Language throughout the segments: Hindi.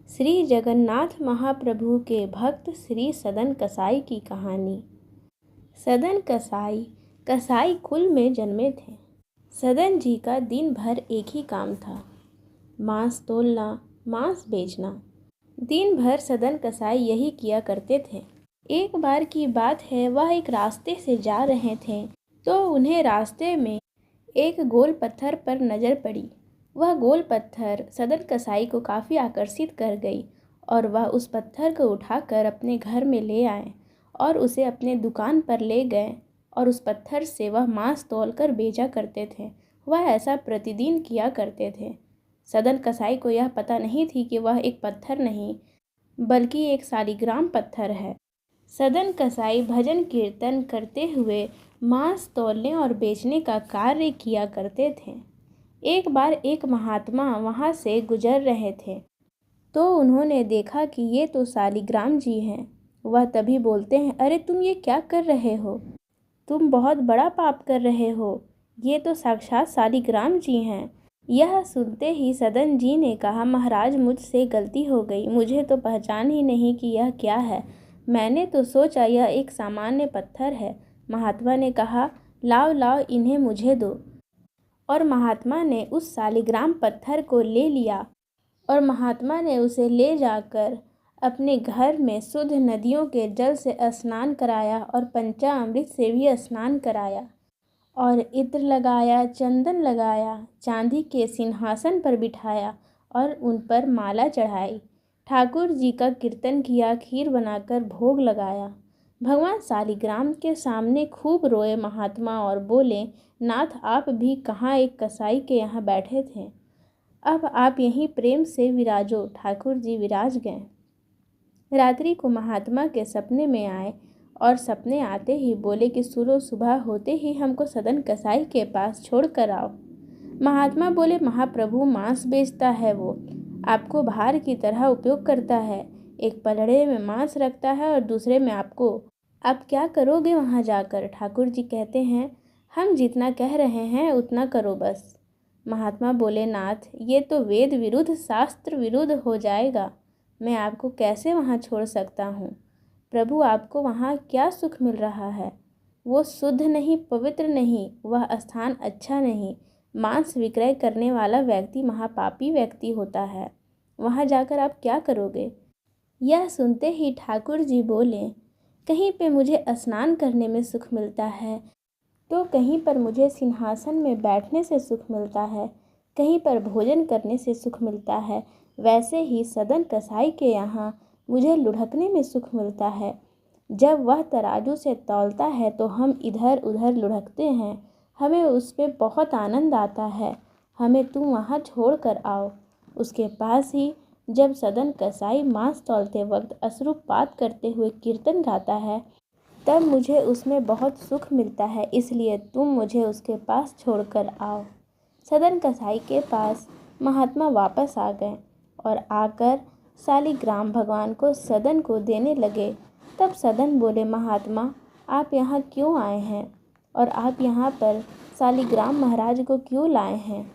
श्री जगन्नाथ महाप्रभु के भक्त श्री सदन कसाई की कहानी। सदन कसाई कसाई कुल में जन्मे थे। सदन जी का दिन भर एक ही काम था, मांस तोलना, मांस बेचना। दिन भर सदन कसाई यही किया करते थे। एक बार की बात है, वह एक रास्ते से जा रहे थे तो उन्हें रास्ते में एक गोल पत्थर पर नज़र पड़ी। वह गोल पत्थर सदन कसाई को काफ़ी आकर्षित कर गई और वह उस पत्थर को उठाकर अपने घर में ले आए और उसे अपने दुकान पर ले गए और उस पत्थर से वह मांस तौलकर बेचा करते थे। वह ऐसा प्रतिदिन किया करते थे। सदन कसाई को यह पता नहीं थी कि वह एक पत्थर नहीं बल्कि एक शालिग्राम पत्थर है। सदन कसाई भजन कीर्तन करते हुए मांस तौलने और बेचने का कार्य किया करते थे। एक बार एक महात्मा वहाँ से गुजर रहे थे तो उन्होंने देखा कि ये तो शालिग्राम जी हैं। वह तभी बोलते हैं, अरे तुम ये क्या कर रहे हो? तुम बहुत बड़ा पाप कर रहे हो। ये तो साक्षात शालिग्राम जी हैं। यह सुनते ही सदन जी ने कहा, महाराज मुझसे गलती हो गई, मुझे तो पहचान ही नहीं कि यह क्या है। मैंने तो सोचा यह एक सामान्य पत्थर है। महात्मा ने कहा, लाओ लाओ इन्हें मुझे दो। और महात्मा ने उस शालिग्राम पत्थर को ले लिया और महात्मा ने उसे ले जाकर अपने घर में शुद्ध नदियों के जल से स्नान कराया और पंचामृत से भी स्नान कराया और इत्र लगाया, चंदन लगाया, चांदी के सिंहासन पर बिठाया और उन पर माला चढ़ाई। ठाकुर जी का कीर्तन किया, खीर बनाकर भोग लगाया। भगवान शालिग्राम के सामने खूब रोए महात्मा और बोले, नाथ आप भी कहाँ एक कसाई के यहाँ बैठे थे, अब आप यहीं प्रेम से विराजो। ठाकुर जी विराज गए। रात्रि को महात्मा के सपने में आए और सपने आते ही बोले कि सुनो, सुबह होते ही हमको सदन कसाई के पास छोड़ कर आओ। महात्मा बोले, महाप्रभु मांस बेचता है, वो आपको भार की तरह उपयोग करता है। एक पलड़े में मांस रखता है और दूसरे में आपको। आप क्या करोगे वहाँ जाकर? ठाकुर जी कहते हैं, हम जितना कह रहे हैं उतना करो बस। महात्मा बोले, नाथ ये तो वेद विरुद्ध, शास्त्र विरुद्ध हो जाएगा। मैं आपको कैसे वहाँ छोड़ सकता हूँ? प्रभु आपको वहाँ क्या सुख मिल रहा है? वो शुद्ध नहीं, पवित्र नहीं, वह स्थान अच्छा नहीं। मांस विक्रय करने वाला व्यक्ति महापापी व्यक्ति होता है। वहाँ जाकर आप क्या करोगे? यह सुनते ही ठाकुर जी बोले, कहीं पे मुझे स्नान करने में सुख मिलता है तो कहीं पर मुझे सिंहासन में बैठने से सुख मिलता है, कहीं पर भोजन करने से सुख मिलता है। वैसे ही सदन कसाई के यहाँ मुझे लुढ़कने में सुख मिलता है। जब वह तराजू से तौलता है तो हम इधर उधर लुढ़कते हैं, हमें उसमें बहुत आनंद आता है। हमें तुम वहाँ छोड़ कर आओ। उसके पास ही जब सदन कसाई मांस तौलते वक्त अश्रुपात करते हुए कीर्तन गाता है तब मुझे उसमें बहुत सुख मिलता है, इसलिए तुम मुझे उसके पास छोड़कर आओ। सदन कसाई के पास महात्मा वापस आ गए और आकर शालिग्राम भगवान को सदन को देने लगे। तब सदन बोले, महात्मा आप यहाँ क्यों आए हैं और आप यहाँ पर शालिग्राम महाराज को क्यों लाए हैं?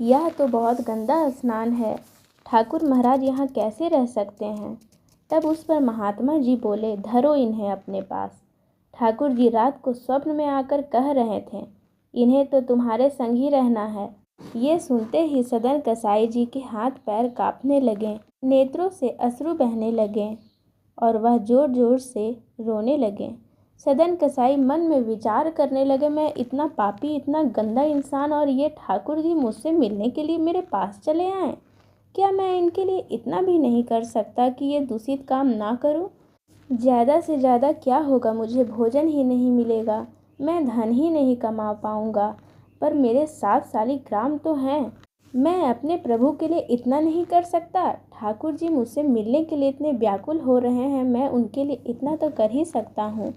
यह तो बहुत गंदा स्नान है। ठाकुर महाराज यहाँ कैसे रह सकते हैं? तब उस पर महात्मा जी बोले, धरो इन्हें अपने पास। ठाकुर जी रात को स्वप्न में आकर कह रहे थे, इन्हें तो तुम्हारे संग ही रहना है। ये सुनते ही सदन कसाई जी के हाथ पैर कांपने लगे, नेत्रों से अश्रु बहने लगे और वह जोर जोर से रोने लगे। सदन कसाई मन में विचार करने लगे, मैं इतना पापी, इतना गंदा इंसान, और ये ठाकुर जी मुझसे मिलने के लिए मेरे पास चले आए। क्या मैं इनके लिए इतना भी नहीं कर सकता कि ये दूषित काम ना करूं? ज़्यादा से ज़्यादा क्या होगा, मुझे भोजन ही नहीं मिलेगा, मैं धन ही नहीं कमा पाऊँगा, पर मेरे 7 शालिग्राम तो हैं। मैं अपने प्रभु के लिए इतना नहीं कर सकता? ठाकुर जी मुझसे मिलने के लिए इतने व्याकुल हो रहे हैं, मैं उनके लिए इतना तो कर ही सकता हूँ।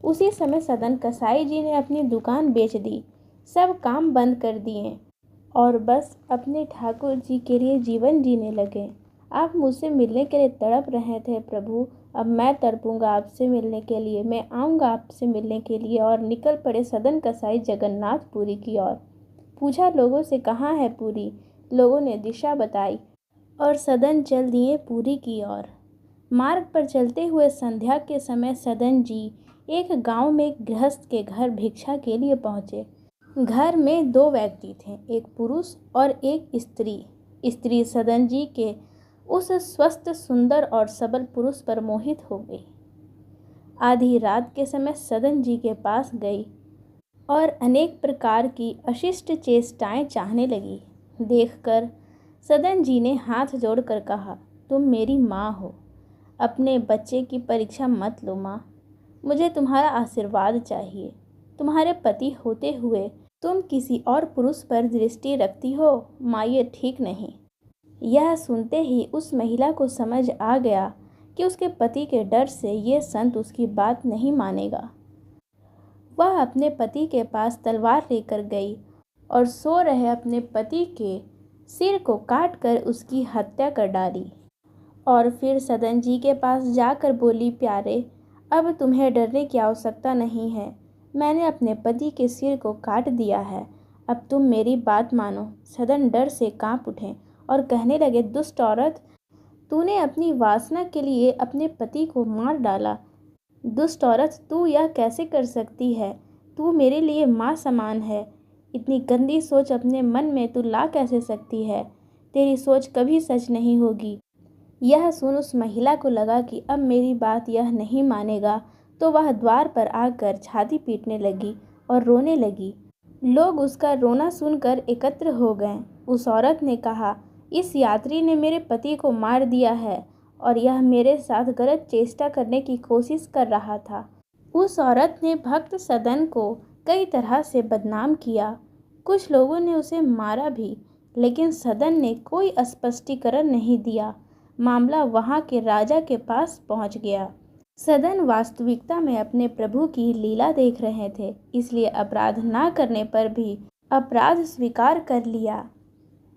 उसी समय सदन कसाई जी ने अपनी दुकान बेच दी, सब काम बंद कर दिए और बस अपने ठाकुर जी के लिए जीवन जीने लगे। आप मुझसे मिलने के लिए तड़प रहे थे प्रभु, अब मैं तड़पूंगा आपसे मिलने के लिए, मैं आऊँगा आपसे मिलने के लिए। और निकल पड़े सदन कसाई जगन्नाथपुरी की ओर। पूछा लोगों से, कहाँ है पुरी? लोगों ने दिशा बताई और सदन चल दिए पुरी की ओर। मार्ग पर चलते हुए संध्या के समय सदन जी एक गांव में एक गृहस्थ के घर भिक्षा के लिए पहुँचे। घर में 2 व्यक्ति थे, एक पुरुष और एक स्त्री। स्त्री सदन जी के उस स्वस्थ, सुंदर और सबल पुरुष पर मोहित हो गई। आधी रात के समय सदन जी के पास गई और अनेक प्रकार की अशिष्ट चेष्टाएं चाहने लगी। देखकर सदन जी ने हाथ जोड़कर कहा, तुम मेरी माँ हो, अपने बच्चे की परीक्षा मत लो माँ, मुझे तुम्हारा आशीर्वाद चाहिए। तुम्हारे पति होते हुए तुम किसी और पुरुष पर दृष्टि रखती हो माँ, ये ठीक नहीं। यह सुनते ही उस महिला को समझ आ गया कि उसके पति के डर से ये संत उसकी बात नहीं मानेगा। वह अपने पति के पास तलवार लेकर गई और सो रहे अपने पति के सिर को काटकर उसकी हत्या कर डाली। और फिर सदन जी के पास जाकर बोली, प्यारे, अब तुम्हें डरने की आवश्यकता नहीं है, मैंने अपने पति के सिर को काट दिया है, अब तुम मेरी बात मानो। सदन डर से कांप उठे और कहने लगे, दुष्ट औरत, तूने अपनी वासना के लिए अपने पति को मार डाला। दुष्ट औरत, तू यह कैसे कर सकती है? तू मेरे लिए माँ समान है। इतनी गंदी सोच अपने मन में तू ला कैसे सकती है? तेरी सोच कभी सच नहीं होगी। यह सुन उस महिला को लगा कि अब मेरी बात यह नहीं मानेगा, तो वह द्वार पर आकर छाती पीटने लगी और रोने लगी। लोग उसका रोना सुनकर एकत्र हो गए। उस औरत ने कहा, इस यात्री ने मेरे पति को मार दिया है और यह मेरे साथ गलत चेष्टा करने की कोशिश कर रहा था। उस औरत ने भक्त सदन को कई तरह से बदनाम किया। कुछ लोगों ने उसे मारा भी, लेकिन सदन ने कोई स्पष्टीकरण नहीं दिया। मामला वहाँ के राजा के पास पहुँच गया। सदन वास्तविकता में अपने प्रभु की लीला देख रहे थे, इसलिए अपराध ना करने पर भी अपराध स्वीकार कर लिया।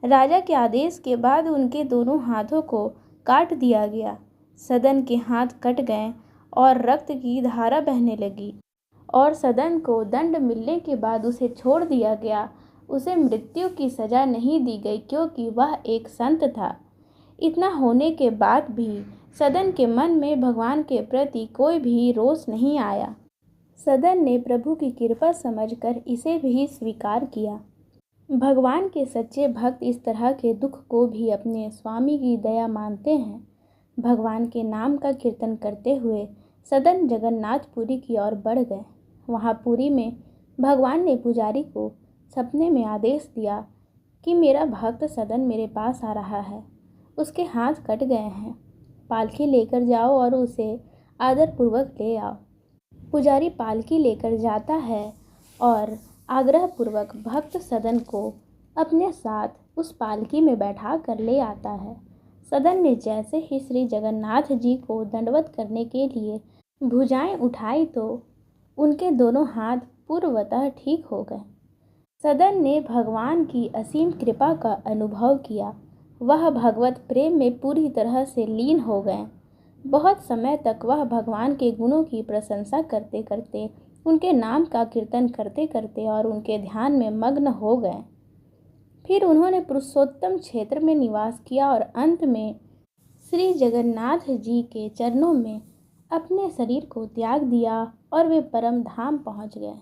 राजा के आदेश के बाद उनके दोनों हाथों को काट दिया गया। सदन के हाथ कट गए और रक्त की धारा बहने लगी और सदन को दंड मिलने के बाद उसे छोड़ दिया गया। उसे मृत्यु की सज़ा नहीं दी गई क्योंकि वह एक संत था। इतना होने के बाद भी सदन के मन में भगवान के प्रति कोई भी रोष नहीं आया। सदन ने प्रभु की कृपा समझकर इसे भी स्वीकार किया। भगवान के सच्चे भक्त इस तरह के दुख को भी अपने स्वामी की दया मानते हैं। भगवान के नाम का कीर्तन करते हुए सदन जगन्नाथपुरी की ओर बढ़ गए। वहाँ पुरी में भगवान ने पुजारी को सपने में आदेश दिया कि मेरा भक्त सदन मेरे पास आ रहा है, उसके हाथ कट गए हैं, पालकी लेकर जाओ और उसे आदरपूर्वक ले आओ। पुजारी पालकी लेकर जाता है और आग्रहपूर्वक भक्त सदन को अपने साथ उस पालकी में बैठा कर ले आता है। सदन ने जैसे ही श्री जगन्नाथ जी को दंडवत करने के लिए भुजाएं उठाई तो उनके दोनों हाथ पूर्वतः ठीक हो गए। सदन ने भगवान की असीम कृपा का अनुभव किया। वह भगवत प्रेम में पूरी तरह से लीन हो गए। बहुत समय तक वह भगवान के गुणों की प्रशंसा करते करते, उनके नाम का कीर्तन करते करते और उनके ध्यान में मग्न हो गए। फिर उन्होंने पुरुषोत्तम क्षेत्र में निवास किया और अंत में श्री जगन्नाथ जी के चरणों में अपने शरीर को त्याग दिया और वे परम धाम पहुँच गए।